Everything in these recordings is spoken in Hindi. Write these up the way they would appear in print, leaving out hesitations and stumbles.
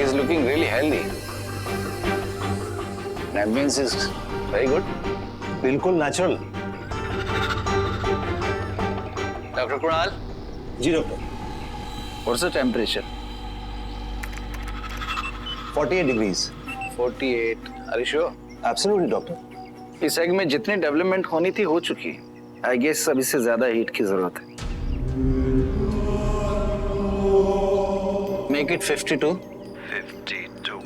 he's looking really healthy. That means he's very good. बिल्कुल नेचुरल। Dr. Kunal, जी doctor. what's the temperature? 48 degrees. 48. Are you sure? Absolutely doctor. इस एग में जितनी डेवलपमेंट होनी थी हो चुकी है। आई गेस अब इससे ज्यादा हीट की जरूरत है। Make it 52. 52.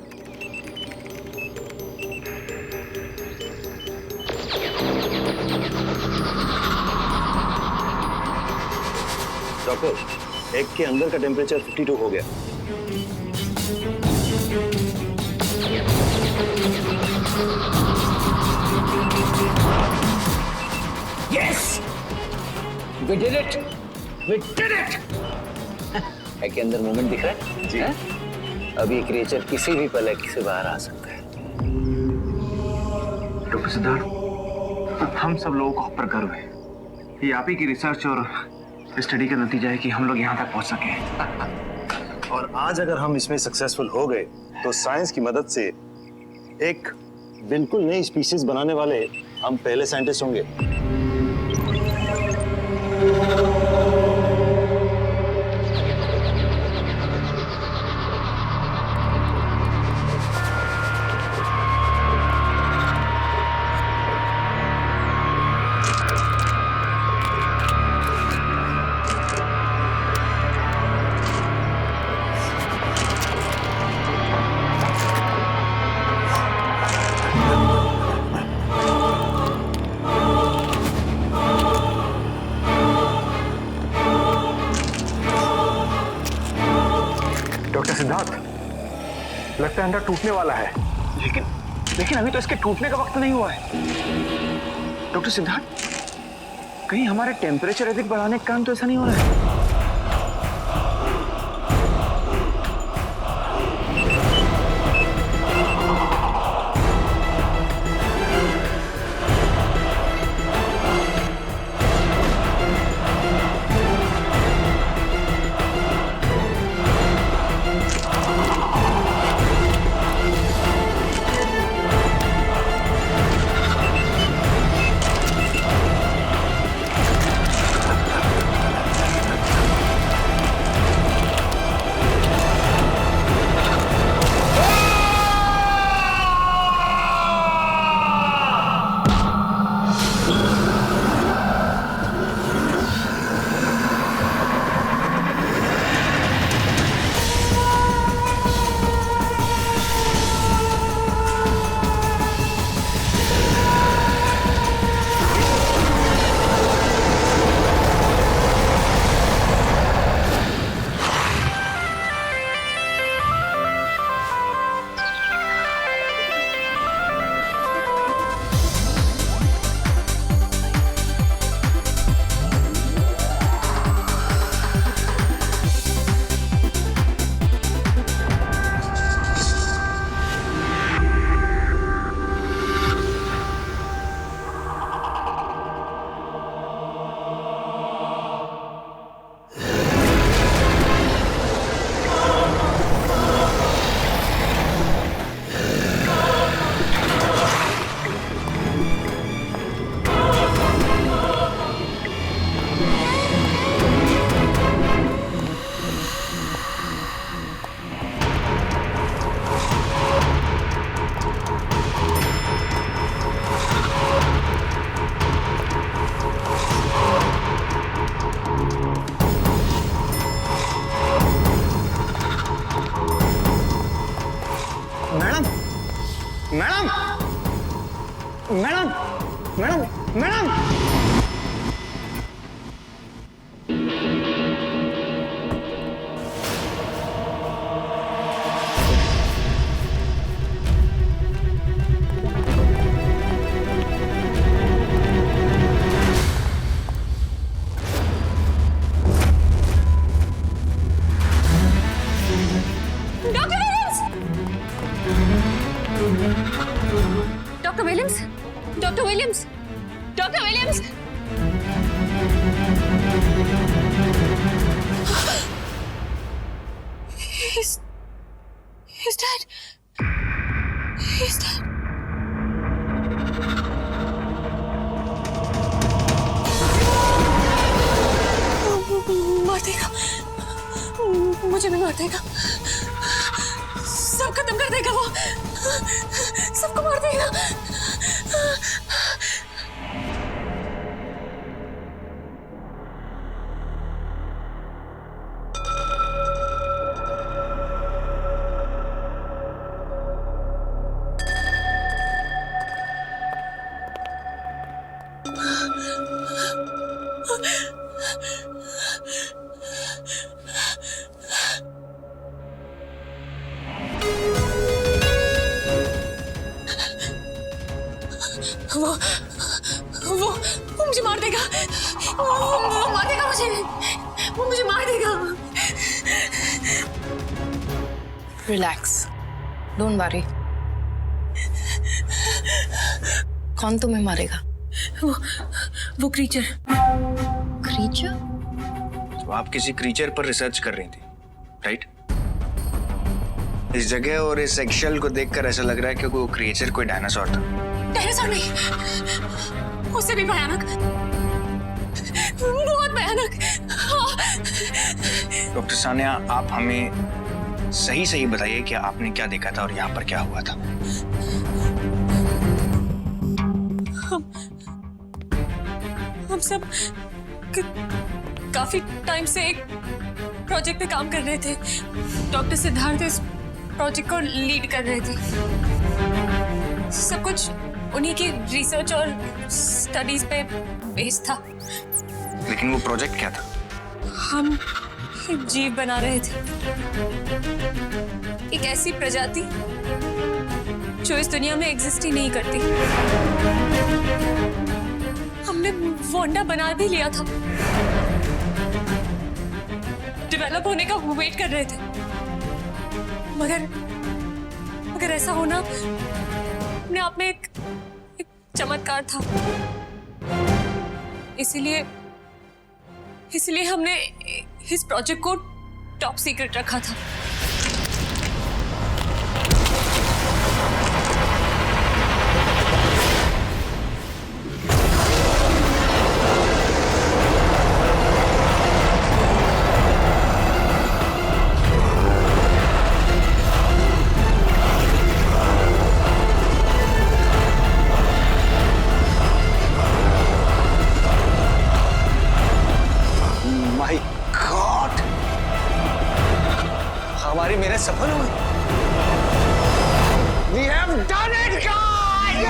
डॉक्टर, एग के अंदर का टेम्परेचर 52 हो गया। Yes! We did it! We did it! Egg के अंदर मूवमेंट दिख रहा है? जी। है? अब ये क्रिएचर किसी भी पल एग से बाहर आ सकता है। डॉक्टर सिद्धार्थ, हम सब लोगों को आप पर गर्व है। ये आप ही की रिसर्च और स्टडी का नतीजा है कि हम लोग यहाँ तक पहुँच सके। और आज अगर हम इसमें सक्सेसफुल हो गए तो साइंस की मदद से एक बिल्कुल नई स्पीशीज बनाने वाले हम पहले साइंटिस्ट होंगे। डॉक्टर सिद्धार्थ, लगता है अंडा टूटने वाला है। लेकिन अभी तो इसके टूटने का वक्त नहीं हुआ है। डॉक्टर सिद्धार्थ, कहीं हमारे टेम्परेचर अधिक बढ़ाने का काम तो ऐसा नहीं हो रहा है? Madam madam madam madam doctor Williams, doctor Williams, देगा, सब खत्म कर देगा वो, सबको मार देगा। वो मुझे मार देगा, वो मार देगा मुझे, वो मुझे मार देगा। Relax, don't worry. कौन तुम्हें मारेगा? वो क्रीचर। क्रीचर? तो आप किसी क्रीचर पर रिसर्च कर रही थी, राइट? इस जगह और इस एक्शल को देखकर ऐसा लग रहा है कि वो क्रीचर कोई डायनासोर था। डायनासोर नहीं, उससे भी भयानक, बहुत भयानक। डॉक्टर सानिया, आप हमें सही सही बताइए कि आपने क्या देखा था और यहाँ पर क्या हुआ था। हम सब काफी टाइम से एक प्रोजेक्ट पे काम कर रहे थे। डॉक्टर सिद्धार्थ इस प्रोजेक्ट को लीड कर रहे थे। सब कुछ उन्हीं की रिसर्च और स्टडीज पे बेस्ड था। लेकिन वो प्रोजेक्ट क्या था? हम एक जीव बना रहे थे, एक ऐसी प्रजाति जो इस दुनिया में एग्जिस्ट ही नहीं करती। हमने वो अंडा बना भी लिया था, डेवलप होने का वेट कर रहे थे, मगर ऐसा होना अपने आप में एक चमत्कार था। इसीलिए हमने इस प्रोजेक्ट को टॉप सीक्रेट रखा था। माय गॉड, हमारी मेहनत सफल हुई। We have done it, guys!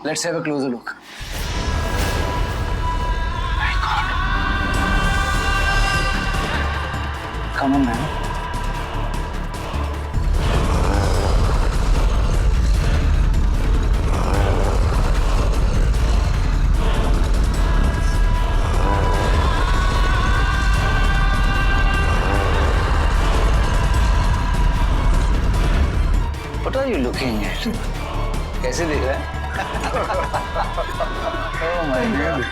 Let's have a closer look. Come on, man. What are you looking at? कैसे देख रहा है? Oh my God!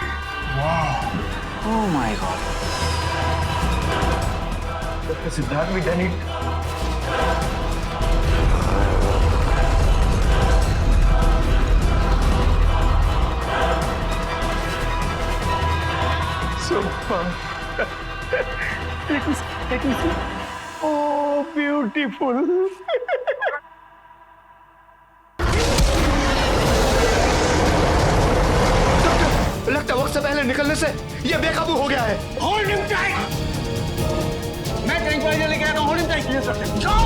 Wow! Oh my God! Dr. Siddharth, we done it. So fun. Let me see. Oh, beautiful. लगता है वक्त से पहले निकलने से ये बेकाबू हो गया है। Hold him tight! मैं ट्रैंक्विलाइजर लेके आ रहा हूँ। Hold him tight! Yes, sir. Go!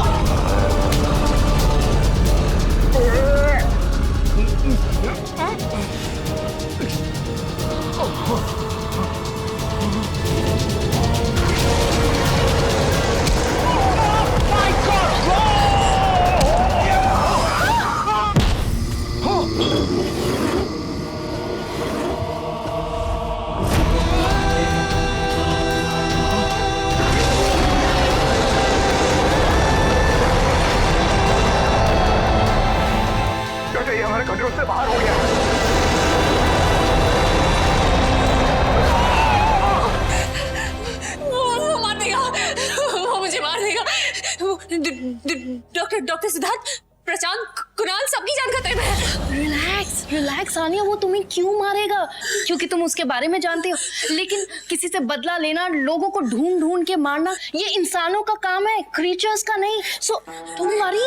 Doctor Siddharth, Prashant, Kunal, सबकी जान खतरे में है। रिलैक्स रिलैक्स सानिया, वो तुम्हें क्यों मारेगा? क्योंकि तुम उसके बारे में जानते हो। लेकिन किसी से बदला लेना, लोगों को ढूंढ ढूंढ के मारना, ये इंसानों का काम है, क्रीचर्स का नहीं। सो तुम मारी।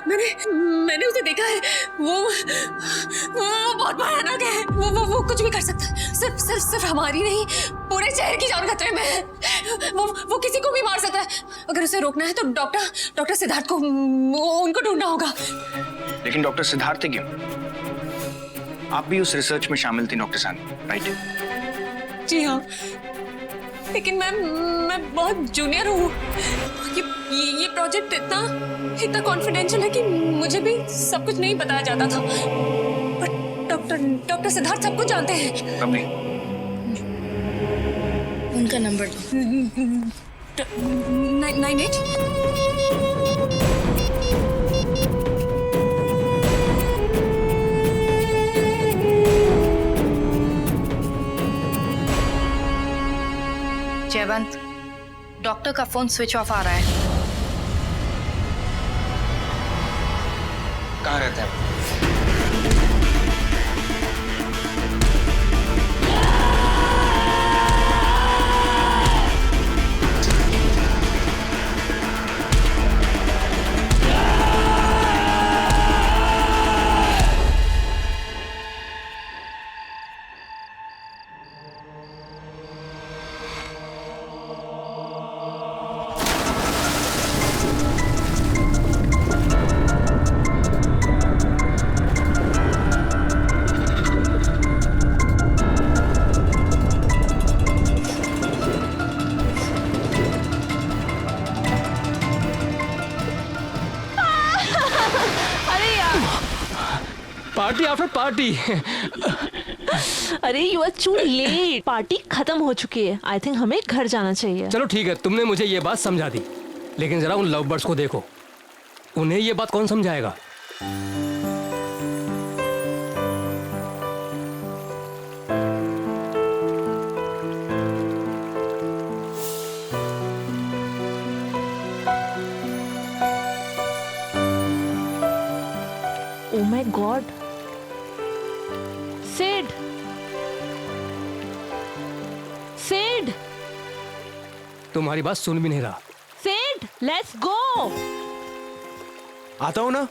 मैंने उसे देखा है। वो बहुत भयानक है। वो कुछ भी कर सकता है। सिर्फ हमारी नहीं, पूरे शहर की जान खतरे में है। वो किसी को भी मार सकता है। अगर उसे रोकना है तो डॉक्टर सिद्धार्थ को उनको ढूंढना होगा। लेकिन डॉक्टर सिद्धार्थ क्यों? आप भी उस रिसर्च में शामिल थी डॉक्टर सानी, राइट? जी हाँ, लेकिन मैं बहुत जूनियर हूँ। ये प्रोजेक्ट इतना कॉन्फिडेंशियल है कि मुझे भी सब कुछ नहीं बताया जाता था। पर डॉक्टर सिद्धार्थ सब कुछ जानते हैं। कभी उनका नंबर दो। 98। जयवंत, डॉक्टर का फोन स्विच ऑफ आ रहा है। कहाँ रहते हैं? Party after party. अरे you are too late, party खत्म हो चुकी है। आई थिंक हमें घर जाना चाहिए। चलो ठीक है, तुमने मुझे ये बात समझा दी, लेकिन जरा उन लव बर्ड्स को देखो, उन्हें ये बात कौन समझाएगा? Oh my God, Sid, Sid, तुम्हारी बात सुन भी नहीं रहा। Sid, let's go. आता हूँ ना।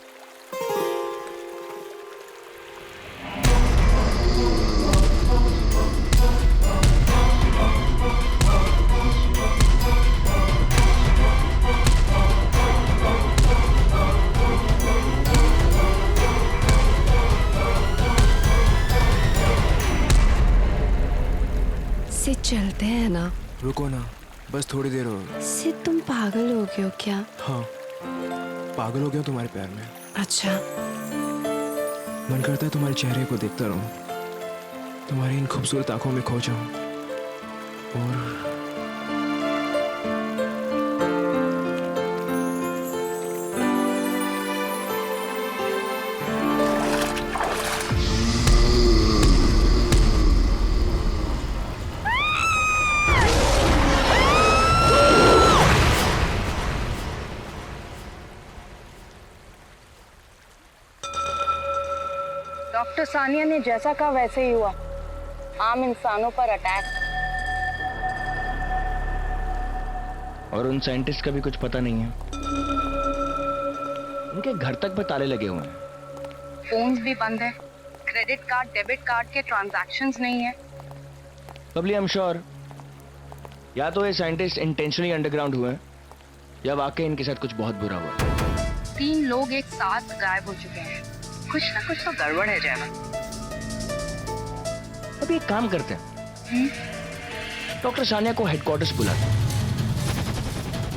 सिद चलते हैं ना। रुको ना, बस थोड़ी देर और। सिद तुम पागल हो गए हो क्या? हाँ, पागल हो गया तुम्हारे प्यार में। अच्छा, मन करता है तुम्हारे चेहरे को देखता रहूं, तुम्हारी इन खूबसूरत आंखों में खो जाऊं और डॉक्टर सानिया ने जैसा कहा वैसे ही हुआ। आम इंसानों पर अटैक। और उन साइंटिस्ट का भी कुछ पता नहीं है। उनके घर तक पर ताले लगे हुए हैं। फोन्स भी बंद है, क्रेडिट कार्ड डेबिट कार्ड के ट्रांजैक्शंस नहीं है। बबली, आई एम श्योर या तो ये साइंटिस्ट इंटेंशनली अंडरग्राउंड हुए हैं या वाकई इनके साथ कुछ बहुत बुरा हुआ। 3 लोग एक साथ गायब हो चुके हैं। कुछ ना कुछ तो गड़बड़ है जयवंत। अभी एक काम करते हैं, डॉक्टर सानिया को हेडक्वार्टर्स बुलाते हैं,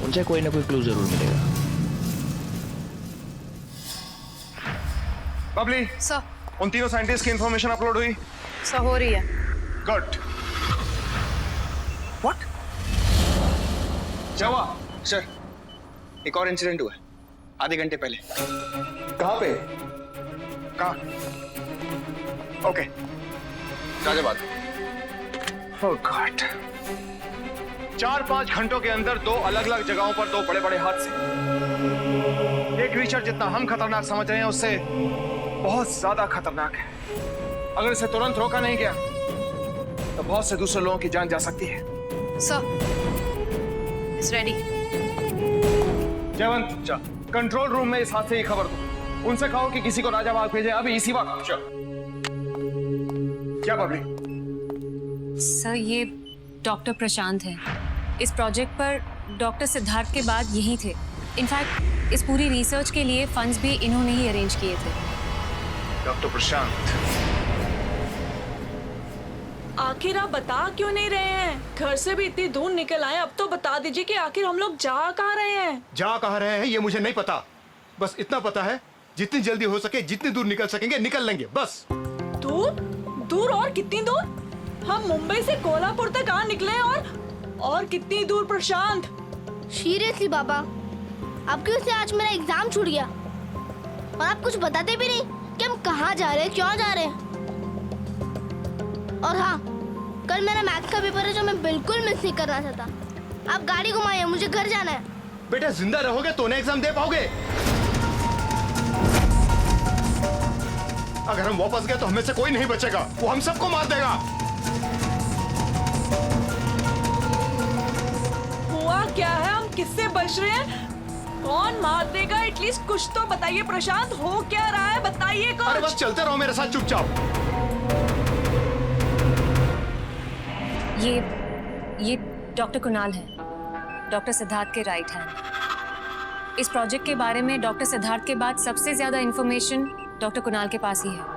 उनसे कोई ना कोई क्लू जरूर मिलेगा। बबली, सर, उन तीनों साइंटिस्ट की इंफॉर्मेशन अपलोड हुई? सर हो रही है। गुड। व्हाट? क्या हुआ? सर, एक और इंसिडेंट हुआ है आधे घंटे पहले। कहाँ पे? कहाँ? ओके, गाजियाबाद। ओह गॉड, 4-5 घंटों के अंदर 2 अलग-अलग जगहों पर 2 बड़े-बड़े हादसे। ये क्रीचर जितना हम खतरनाक समझ रहे हैं उससे बहुत ज्यादा खतरनाक है। अगर इसे तुरंत रोका नहीं गया तो बहुत से दूसरे लोगों की जान जा सकती है। Sir, it's ready. Jaywant, control room में इस हादसे की खबर दो। उनसे कहो कि किसी को राजाबाग भेजे अभी इसी वक्त। क्या बबली? सर, ये डॉक्टर प्रशांत है। इस प्रोजेक्ट पर डॉक्टर सिद्धार्थ के बाद यही थे। इनफैक्ट इस पूरी रिसर्च के लिए फंड्स भी इन्होंने ही अरेंज किए थे। डॉक्टर प्रशांत, आखिर आप बता क्यों नहीं रहे हैं? घर से भी इतनी दूर निकल आए, अब तो बता दीजिए कि आखिर हम लोग जा कहाँ रहे हैं। जा कहाँ रहे हैं ये मुझे नहीं पता, बस इतना पता है जितनी जल्दी हो सके जितनी दूर निकल सकेंगे निकल लेंगे बस। दूर? दूर और कितनी दूर? हम मुंबई से कोल्हापुर तक आ निकले और कितनी दूर प्रशांत? सीरियसली बाबा, आपकी वजह से आज मेरा एग्जाम छूट गया और आप कुछ बताते भी नहीं कि हम कहाँ जा रहे हैं, क्यों जा रहे हैं। और हाँ, कल मेरा मैथ्स का पेपर है जो मैं बिल्कुल मिस नहीं करना चाहता। आप गाड़ी घुमाइए, मुझे घर जाना है। बेटा जिंदा रहोगे तो ना एग्जाम दे पाओगे। अगर हम वापस गए तो हमें से कोई नहीं बचेगा, वो हम सबको मार देगा। हुआ क्या है? हम किससे बच रहे हैं? कौन मार देगा? एटलीस्ट कुछ तो बताइए प्रशांत, हो क्या रहा है? बताइए कुछ। अरे बस चलते रहो मेरे साथ चुपचाप। ये डॉक्टर कुणाल है, डॉक्टर सिद्धार्थ के राइट हैंड। इस प्रोजेक्ट के बारे में डॉक्टर सिद्धार्थ के बाद सबसे ज्यादा इंफॉर्मेशन डॉक्टर कुणाल के पास ही है।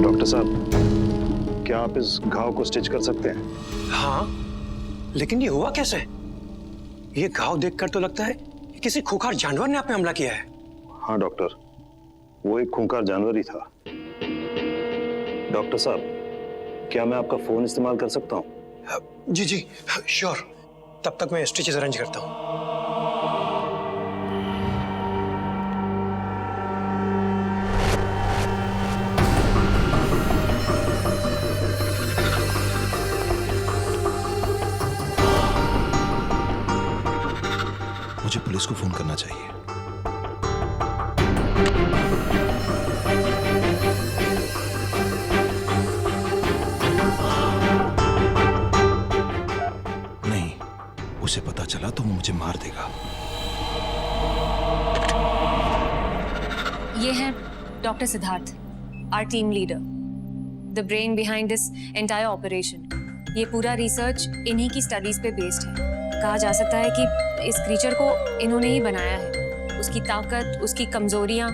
डॉक्टर साहब, क्या आप इस घाव को स्टिच कर सकते हैं? हाँ, लेकिन ये हुआ कैसे? ये घाव देखकर तो लगता है कि किसी खूंखार जानवर ने आप पे हमला किया है। हाँ डॉक्टर, वो एक खूंखार जानवर ही था। डॉक्टर साहब, क्या मैं आपका फोन इस्तेमाल कर सकता हूँ? जी जी श्योर, तब तक मैं स्टिचेस अरेंज करता हूँ। मुझे पुलिस को फोन करना चाहिए। नहीं, उसे पता चला तो वो मुझे मार देगा। ये है doctor Siddharth, our team leader, the brain behind this entire operation. ये पूरा रिसर्च इन्हीं की स्टडीज पे बेस्ड है। कहा जा सकता है कि इस क्रीचर को इन्होंने ही बनाया है। उसकी ताकत, उसकी कमजोरियां,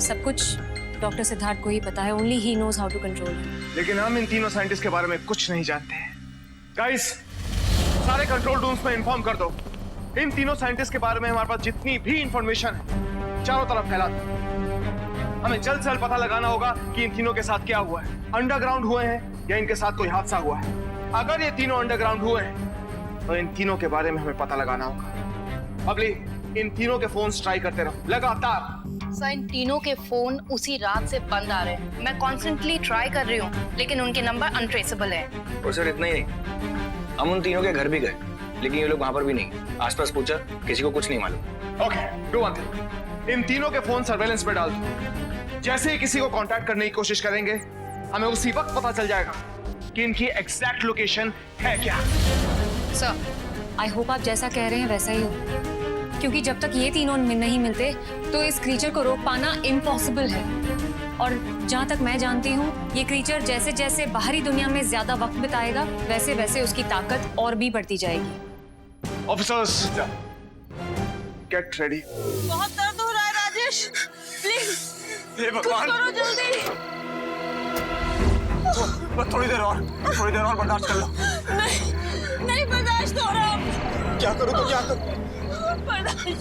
सब कुछ डॉक्टर सिद्धार्थ को ही पता है। Only he knows how to control him. लेकिन हम इन तीनों साइंटिस्ट के बारे में कुछ नहीं जानते हैं। गाइस, सारे कंट्रोल रूम्स में इन्फॉर्म कर दो। इन तीनों साइंटिस्ट के बारे में हमारे पास जितनी भी इंफॉर्मेशन है चारों तरफ फैला दो। हमें जल्द से जल्द पता लगाना होगा कि इन तीनों के साथ क्या हुआ है। अंडरग्राउंड हुए हैं या इनके साथ कोई हादसा हुआ है। अगर ये तीनों अंडरग्राउंड हुए हैं तो इन तीनों के बारे में हमें पता लगाना होगा। अगली, इन तीनों के फोन ट्राई करते रहो लगातार। सर, इन तीनों के फोन उसी रात से बंद आ रहे हैं। मैं कॉन्स्टेंटली ट्राई कर रही हूँ, लेकिन उनके नंबर अनट्रेसेबल है। और सर इतना ही नहीं, हम उन तीनों के घर भी गए, लेकिन ये लोग वहां पर भी नहीं। आसपास पूछा, किसी को कुछ नहीं मालूम। ओके, डू वन थिंग, इन तीनों के फोन सर्वेलेंस पे डाल दो। जैसे ही किसी को कांटेक्ट करने की कोशिश करेंगे, हमें उसी वक्त पता चल जाएगा कि इनकी एग्जैक्ट लोकेशन है क्या। सर, आई होप आप जैसा कह रहे हैं वैसा ही हो, क्योंकि जब तक ये तीनों नहीं मिलते तो इस क्रीचर को रोक पाना इम्पॉसिबल है। और जहाँ तक मैं जानती हूँ, ये क्रीचर जैसे जैसे बाहरी दुनिया में ज्यादा वक्त बिताएगा, वैसे वैसे उसकी ताकत और भी बढ़ती जाएगी। Officers, get ready. बहुत दर्द हो रहा है राजेश, प्लीज हे कुछ भगवान, करो जल्दी। बस थोड़ी देर और बर्दाश्त कर लो। नहीं बर्दाश्त हो रहा। क्या करूं तो क्या करूं?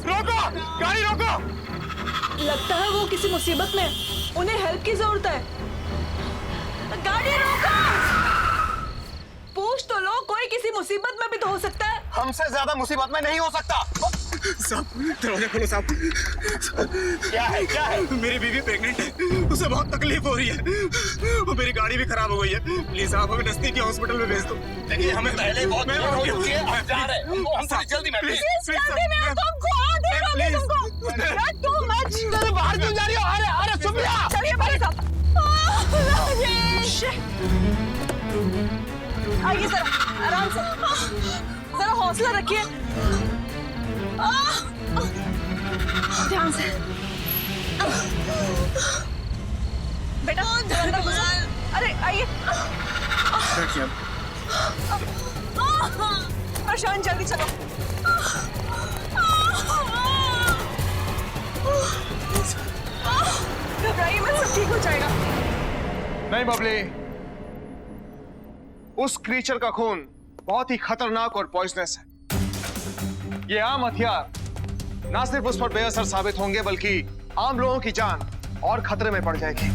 रोको, गाड़ी रोको। लगता है वो किसी मुसीबत में, उन्हें हेल्प की जरूरत है। गाड़ी रोको, पूछ तो लो, कोई किसी मुसीबत में भी तो हो सकता है। हमसे ज्यादा मुसीबत में नहीं हो सकता। साहब दरवाजा खोलो साहब। क्या है? मेरी बीवी प्रेग्नेंट है, उसे बहुत तकलीफ हो रही है, वो मेरी गाड़ी भी खराब हो गई है। प्लीज आप हमें नजदीकी हॉस्पिटल में भेज दो। देखिए हमें पहले बहुत हम थोड़ी जल्दी में बाहर क्यों जा रही हो? अरे सुप्रिया, चलिए भाई साहब। आइए जरा आराम से, जरा हौसला रखिए, ध्यान से। बेटा अंदर घुसो। अरे आइए। प्रशांत जल्दी चलो। घबराइए मत, सब ठीक हो जाएगा। नहीं बबली, उस क्रीचर का खून बहुत ही खतरनाक और पॉइजनस है। ये आम हथियार ना सिर्फ उस पर बेअसर साबित होंगे, बल्कि आम लोगों की जान और खतरे में पड़ जाएगी।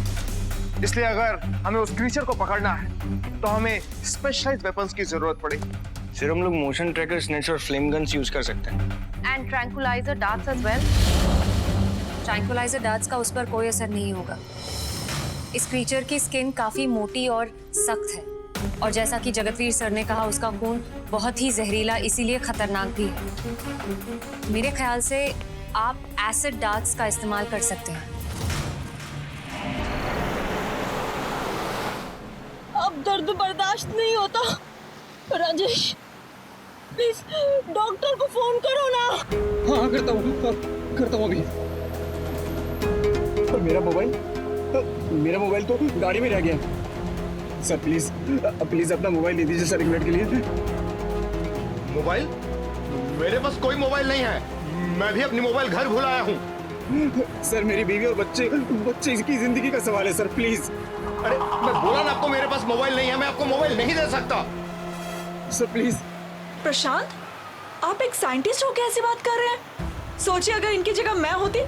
इसलिए अगर हमें उस क्रीचर को पकड़ना है तो हमें स्पेशलाइज्ड वेपन्स की जरूरत पड़ेगी। सिर्फ हम लोग मोशन ट्रैकर, स्नेच और फ्लेम गन्स यूज कर सकते हैं। And tranquilliser darts as well. Tranquilliser darts का उस पर कोई असर नहीं होगा। इस क्रीचर की स्किन काफी मोटी और सख्त है, और जैसा कि जगतवीर सर ने कहा, उसका खून बहुत ही जहरीला, इसीलिए खतरनाक भी है। मेरे ख्याल से आप एसिड डार्ट्स का इस्तेमाल कर सकते हैं। अब दर्द बर्दाश्त नहीं होता। राजेश प्लीज डॉक्टर को फोन करो ना। हाँ करता हूँ अभी। और मेरा मोबाइल तो गाड़ी में रह गया। सर प्लीज अपना मोबाइल दे दीजिए सर, 1 मिनट के लिए। मोबाइल? मेरे पास कोई मोबाइल नहीं है, मैं भी अपनी मोबाइल घर भूल आया हूँ। सर मेरी बीवी और बच्चे की जिंदगी का सवाल है सर, प्लीज। अरे मैं बोला ना आपको, मेरे पास मोबाइल नहीं है, मैं आपको मोबाइल नहीं दे सकता। Sir please. प्रशांत, आप एक साइंटिस्ट हो, कैसी बात कर रहे हैं? सोचिए अगर इनकी जगह मैं होती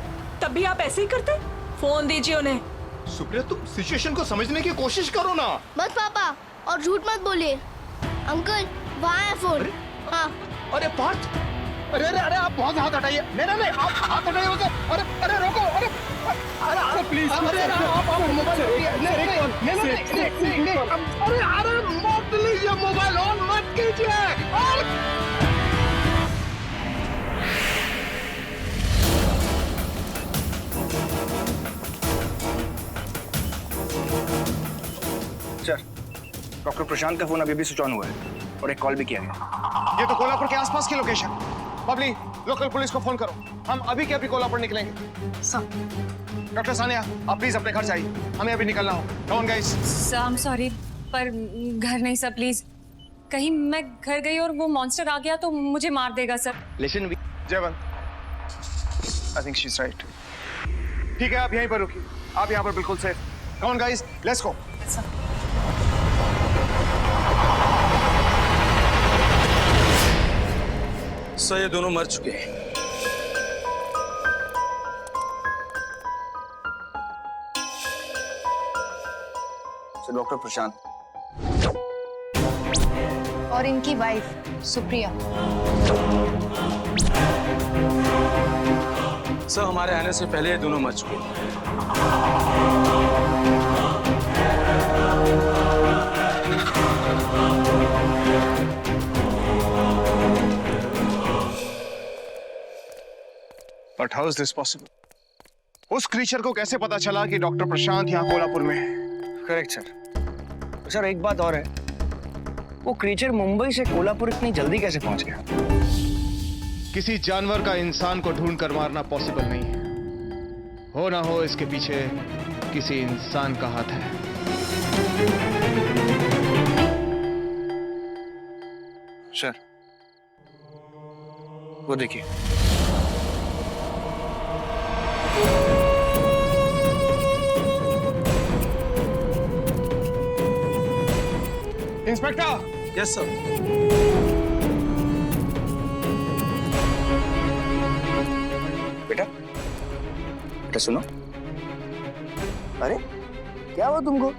तब भी आप ऐसे ही करते। फोन दीजिए उन्हें। सुप्रिया, तुम सिचुएशन को समझने की कोशिश करो ना। बस पापा, और झूठ मत बोलिए। अंकल वहाँ है फोन। हाँ। अरे पार्थ, अरे आप बहुत हाथ हटाइए। नहीं आप हाथ हटाइए उसे। अरे रोको। अरे प्लीज। आप मोबाइल अरे मत लीजिए, मोबाइल ऑन मत कीजिए। सर, डॉक्टर प्रशांत का फोन अभी भी स्विच ऑन हुआ है और एक कॉल भी किया है। ये तो कोल्हापुर के आसपास की लोकेशन। बबली, लोकल पुलिस को फोन करो, हम अभी के अभी कोल्हापुर निकलेंगे। सर, डॉक्टर सानिया, आप प्लीज अपने घर जाइए, हमें अभी निकलना हो। Come on guys. Sir I am sorry, पर घर नहीं सर, प्लीज। कहीं मैं घर गई और वो मॉन्स्टर आ गया तो मुझे मार देगा sir. Listen Jaywant, I think she is right. ठीक है, आप यहीं पर रुकिए, आप यहाँ पर बिल्कुल safe. Come on guys, let's go. Sir ये दोनों मर चुके हैं। सर डॉक्टर प्रशांत और इनकी वाइफ सुप्रिया। सर हमारे आने से पहले ये दोनों मर चुके हैं। But how is this possible? उस क्रीचर को कैसे पता चला कि डॉक्टर प्रशांत यहाँ कोल्हापुर में है? Correct sir. सर एक बात और है, वो क्रीचर मुंबई से कोल्हापुर इतनी जल्दी कैसे पहुंच गया? किसी जानवर का इंसान को ढूंढ कर मारना पॉसिबल नहीं है। हो ना हो इसके पीछे किसी इंसान का हाथ है। सर वो देखिए, इंस्पेक्टर। Yes sir. बेटा बेटा सुनो। अरे क्या हुआ तुमको?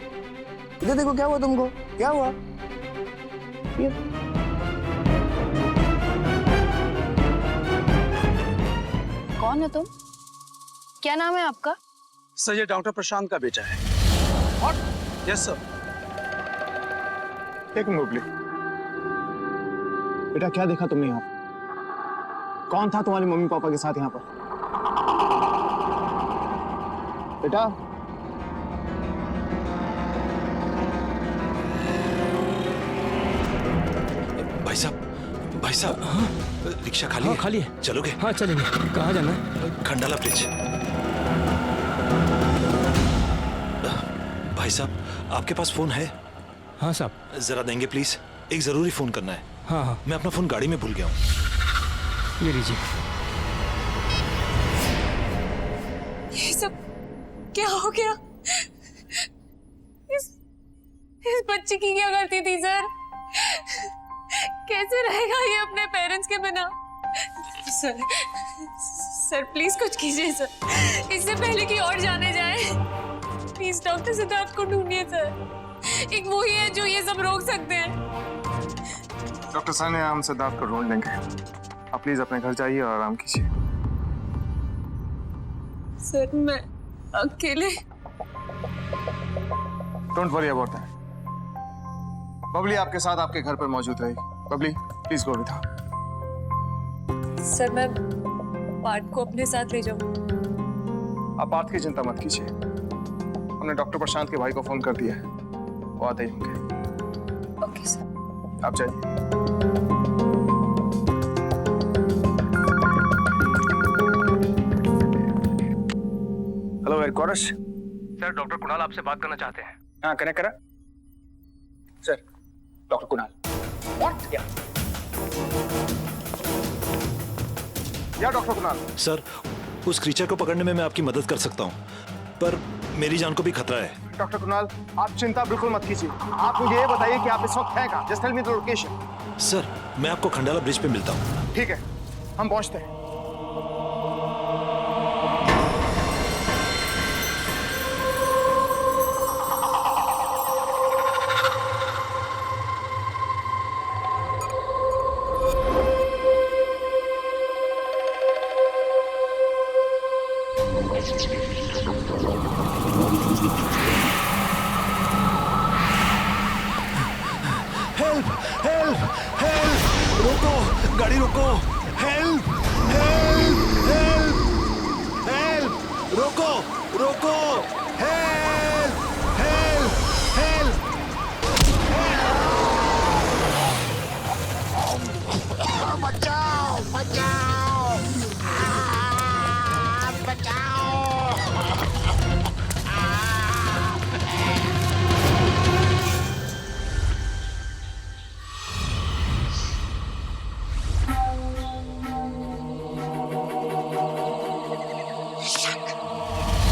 इधर देखो, क्या हुआ तुमको? क्या हुआ? ये कौन है तुम? क्या नाम है आपका? सर ये डॉक्टर प्रशांत का बेटा है। व्हाट? Yes sir. एक मिनट प्लीज। बेटा क्या देखा तुमने यहाँ? कौन था तुम्हारे मम्मी पापा के साथ यहाँ पर? बेटा भाई साहब हाँ रिक्शा खाली हाँ है? खाली है। चलोगे? हाँ चलेंगे। कहाँ जाना है? खंडाला ब्रिज। भाई साहब आपके पास फोन है? हाँ साहब। जरा देंगे प्लीज, एक जरूरी फोन करना है। हाँ हाँ मैं अपना फोन गाड़ी में भूल गया हूँ। ये लीजिए। ये सब क्या हो गया? इस बच्चे की क्या गलती थी सर? कैसे रहेगा ये अपने पेरेंट्स के बिना? सर प्लीज कुछ कीजिए सर, इससे पहले कि और जाने जाए। प्लीज डॉक्टर सिद्धार्थ को ढूंढिए सर, एक वो ही है जो ये सब रोक सकते हैं। डॉक्टर साहब ने हम सिद्धार्थ को ढूंढ लेंगे। आप प्लीज अपने घर जाइए और आराम कीजिए। सर मैं अकेले। Don't worry about that. Babli आपके साथ आपके घर पर मौजूद रहेगी। Babli please go with her. Sir मैं पार्थ को अपने साथ ले जाऊं। आप बात की चिंता मत कीजिए, हमने डॉक्टर प्रशांत के भाई को फोन कर दिया है, वो आते ही होंगे। Okay sir. आप जाइए। Hello headquarters. Sir doctor Kunal आपसे बात करना चाहते हैं। हाँ कनेक्ट करा। Sir doctor Kunal. व्हाट? या डॉक्टर कुणाल। सर उस क्रीचर को पकड़ने में मैं आपकी मदद कर सकता हूँ, पर मेरी जान को भी खतरा है। डॉक्टर कुणाल आप चिंता बिल्कुल मत कीजिए, आप मुझे ये बताइए कि आप इस वक्त हैं कहाँ? Just tell me the location. Sir मैं आपको खंडाला ब्रिज पे मिलता हूँ। ठीक है हम पहुंचते हैं। हेल्प हेल्प हेल्प, रोको गाड़ी रोको। हेल्प हेल्प हेल्प हेल्प, रोको रोको। Help help help. बचाओ बचाओ बचाओ।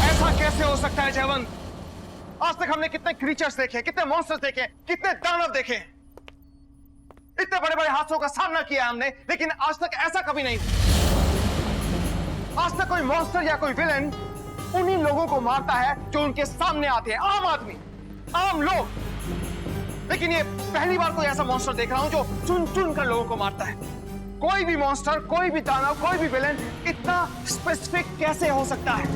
ऐसा कैसे हो सकता है जयवंत? आज तक हमने कितने क्रीचर्स देखे, कितने मॉन्स्टर्स देखे, कितने दानव देखे, इतने बड़े बड़े हादसों का सामना किया हमने, लेकिन आज तक ऐसा कभी नहीं हुआ। आज तक कोई मॉन्स्टर या कोई विलेन उन्हीं लोगों को मारता है जो उनके सामने आते हैं, आम आदमी, आम लोग। लेकिन ये पहली बार कोई ऐसा मॉन्स्टर देख रहा हूं जो चुन चुन कर लोगों को मारता है। कोई भी मॉन्स्टर, कोई भी दानव, कोई भी विलेन इतना स्पेसिफिक कैसे हो सकता है?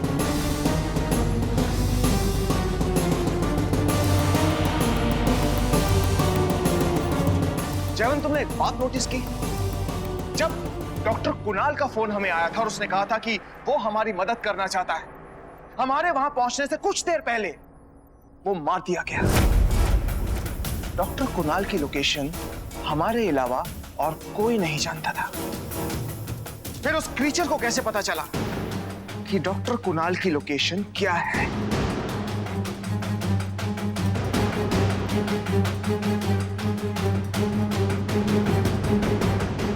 जयवंत तुमने एक बात नोटिस की? जब डॉक्टर कुणाल का फोन हमें आया था और उसने कहा था कि वो हमारी मदद करना चाहता है, हमारे वहां पहुंचने से कुछ देर पहले वो मार दिया गया। डॉक्टर कुणाल की लोकेशन हमारे अलावा और कोई नहीं जानता था। फिर उस क्रीचर को कैसे पता चला कि डॉक्टर कुणाल की लोकेशन क्या है?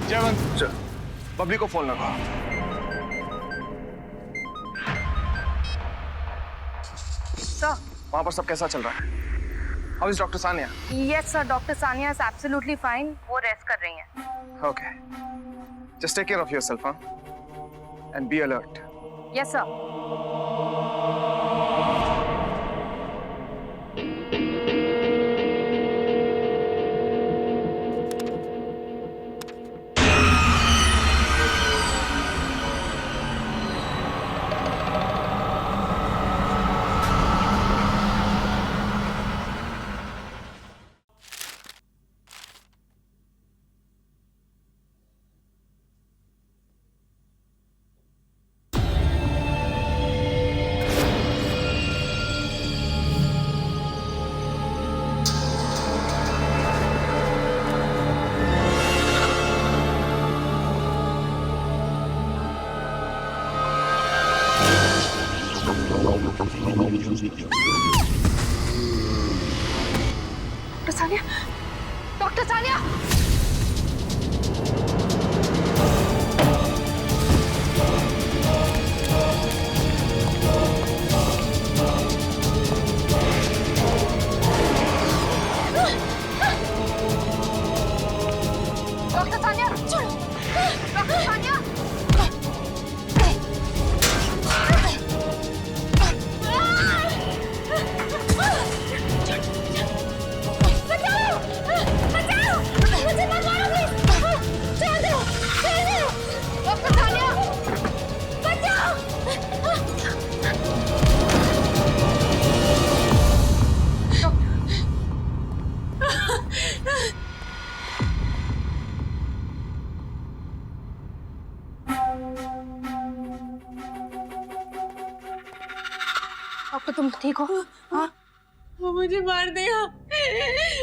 जयवंत बबली को फोन लगा। वहां पर सब कैसा चल रहा है? How is doctor Sania? Yes sir, doctor Sania is absolutely fine, वो रेस्ट कर रही हैं। Okay, just take care of yourself, हाँ, and be alert. Yes sir. Doctor Sania, doctor Sania! Doctor Sania, छोड़ो! डॉक्टर सानिया! डॉक्टर तुम ठीक हो? हाँ? वो मुझे मार देगा,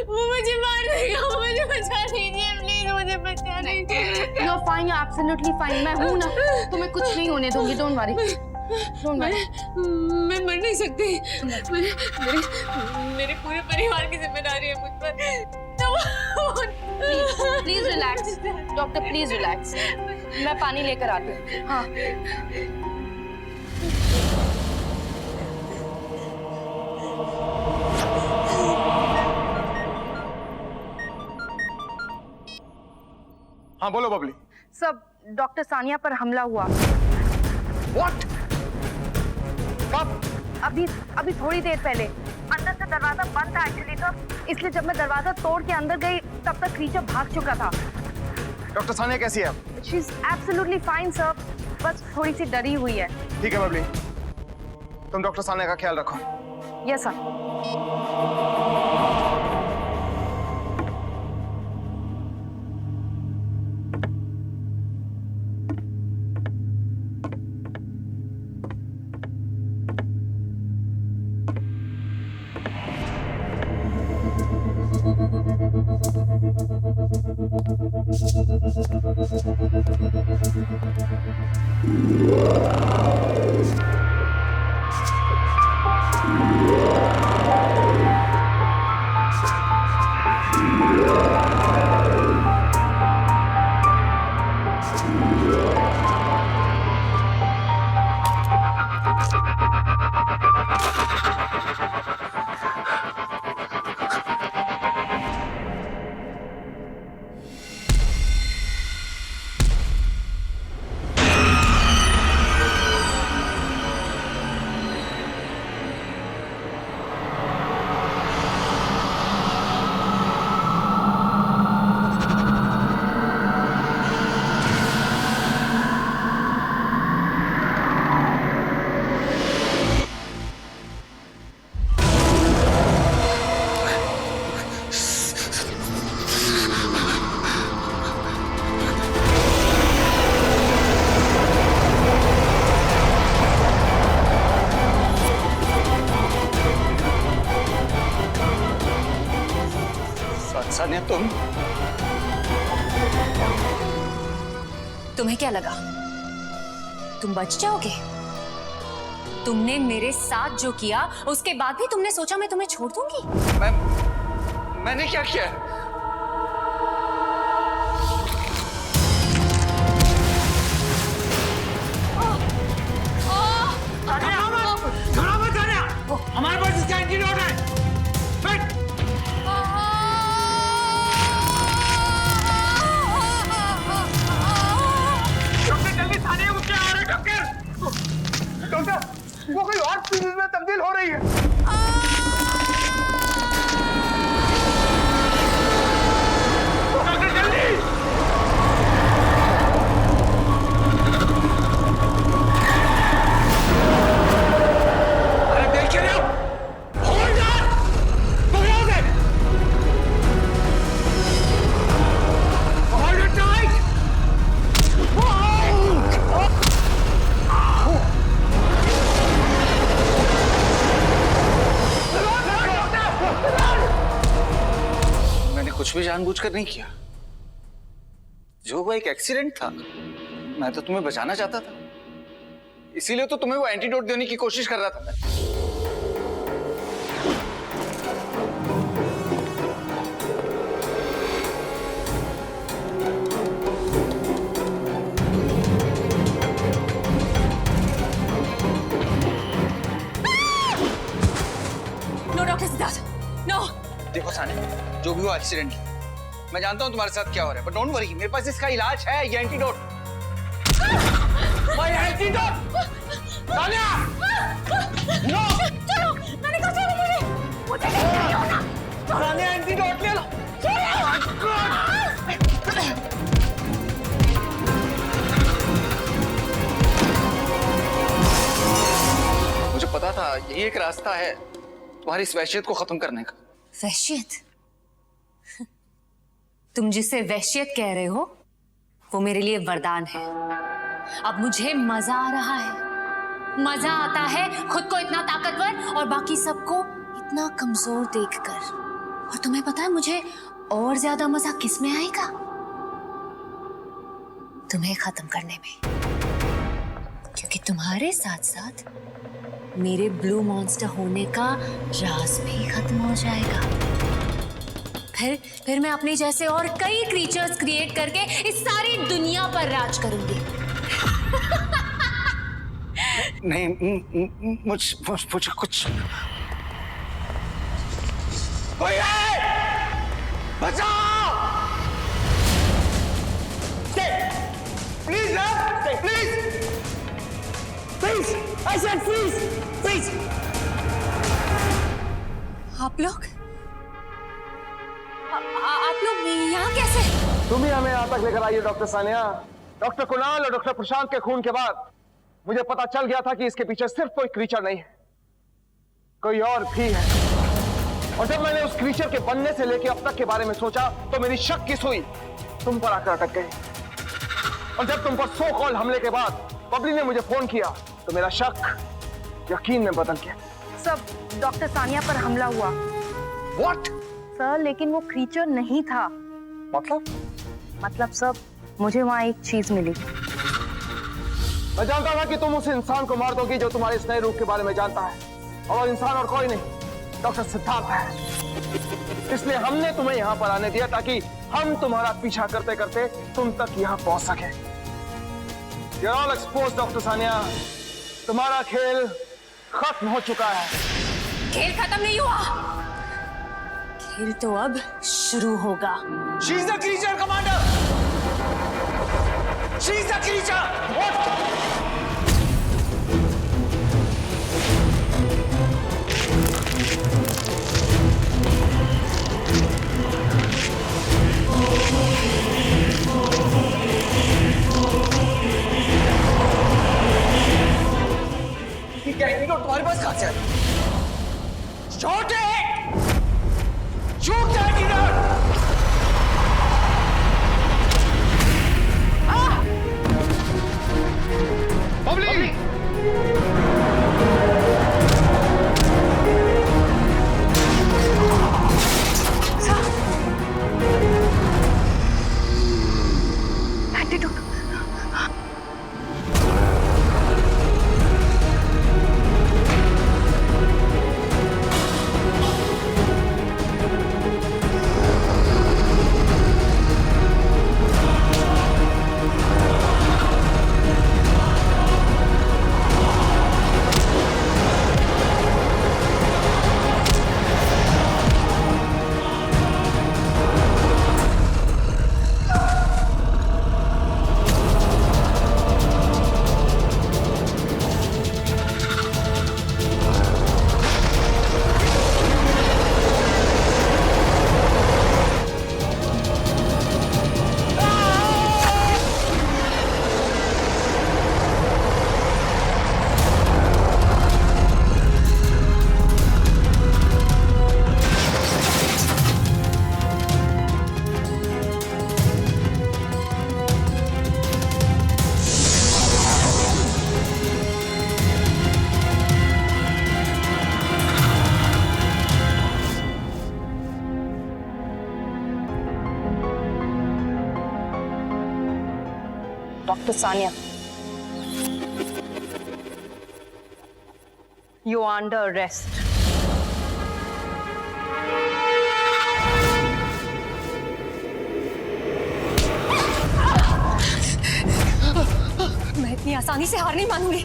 वो मुझे मार देगा, मुझे बचा लीजिए प्लीज, मुझे बचा लीजिए। You are fine, you are absolutely fine, मैं हूं ना, तुम्हें कुछ नहीं होने दूंगी, डोंट वरी, डोंट वरी। मैं मर नहीं सकती, मेरे पूरे परिवार की जिम्मेदारी है मुझ पर। Please relax doctor, please relax, मैं पानी लेकर आती हूँ। हाँ हाँ बोलो बबली। सब डॉक्टर सानिया पर हमला हुआ। What? कब? अभी थोड़ी देर पहले। अंदर से दरवाजा बंद था एक्चुअली सर, इसलिए जब मैं दरवाजा तोड़ के अंदर गई तब तक क्रीचर भाग चुका था। डॉक्टर सानिया कैसी है? She is absolutely fine sir, बस थोड़ी सी डरी हुई है। ठीक है बबली, तुम डॉक्टर सानिया का ख्याल रखो। Yes sir. सानिया तुम्हें क्या लगा तुम बच जाओगे? तुमने मेरे साथ जो किया उसके बाद भी तुमने सोचा मैं तुम्हें छोड़ दूंगी? मैंने क्या किया? हमारे पास इसका एंटीडोट वो कोई और स्पीशीज में तब्दील हो रही है। कुछ भी जानबूझकर नहीं किया। जो वो एक एक्सीडेंट था, मैं तो तुम्हें बचाना चाहता था, इसीलिए तो तुम्हें वो एंटीडोट देने की कोशिश कर रहा था मैं। No doctor Siddharth, no. देखो सानिया, जो भी वो एक्सीडेंट है, मैं जानता हूं तुम्हारे साथ क्या हो रहा है, बट डोंट वरी, मेरे पास इसका इलाज है, ये antidote. My antidote! Sania! No! चलो, मैंने कहा चलो मुझे नहीं होना। सानिया, एंटीडोट ले लो। मुझे पता था यही एक रास्ता है तुम्हारी इस वहशियत को खत्म करने का। वहशियत? तुम जिसे वहशियत कह रहे हो वो मेरे लिए वरदान है। अब मुझे मजा आ रहा है, मजा आता है खुद को इतना ताकतवर और बाकी सबको इतना कमजोर देखकर। और तुम्हें पता है मुझे और ज्यादा मजा किस में आएगा? तुम्हें खत्म करने में, क्योंकि तुम्हारे साथ साथ मेरे ब्लू मॉन्स्टर होने का राज भी खत्म हो जाएगा। फिर मैं अपने जैसे और कई क्रीचर्स क्रिएट करके इस सारी दुनिया पर राज करूंगी। नहीं, मुझे कुछ कोई है! बचाओ! Please please please, I said please please. आप लोग यहाँ कैसे? तुम ही हमें यहाँ तक लेकर आई हो डॉक्टर सानिया। डॉक्टर कुणाल और डॉक्टर प्रशांत के खून के बाद मुझे पता चल गया था कि इसके पीछे सिर्फ कोई क्रीचर नहीं है, कोई और भी है। और जब मैंने उस क्रीचर के बनने से लेकर अब तक के बारे में सोचा तो मेरी शक की सुई तुम पर आकर अटक गई। और जब तुम पर सो कॉल हमले के बाद बबली ने मुझे फोन किया तो मेरा शक यकीन में बदल गया। सब डॉक्टर सानिया पर हमला हुआ। What? सर लेकिन वो क्रीचर नहीं था। मतलब सब मुझे वहाँ एक चीज मिली। मैं जानता था कि तुम उस इंसान को मार दोगी जो तुम्हारे इस नए रूप के बारे में जानता है, और इंसान और कोई नहीं, डॉक्टर सिद्धार्थ है। इसलिए हमने तुम्हें यहाँ पर आने दिया ताकि हम तुम्हारा पीछा करते करते तुम तक यहाँ पहुंच सके। You're all exposed, doctor Sania. तुम्हारा खेल खत्म हो चुका है। खेल खत्म नहीं हुआ, खेल तो अब शुरू होगा। She is the creature, commander! She is the creature! What? ये एंटीडोट तुम्हारे पास कहाँ से आया? शॉट है! Shoot the antidote! Babli! Antidote. Dr. Sania. You are under arrest. मैं इतनी आसानी से हार नहीं मानूंगी।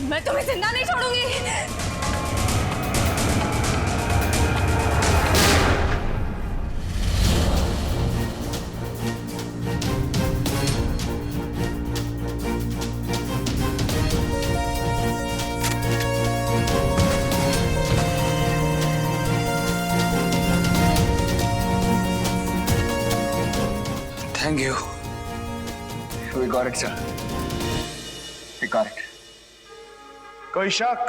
मैं तुम्हें जिंदा नहीं छोड़ूंगी। Thank you. We got it, sir. We got it. कोई शक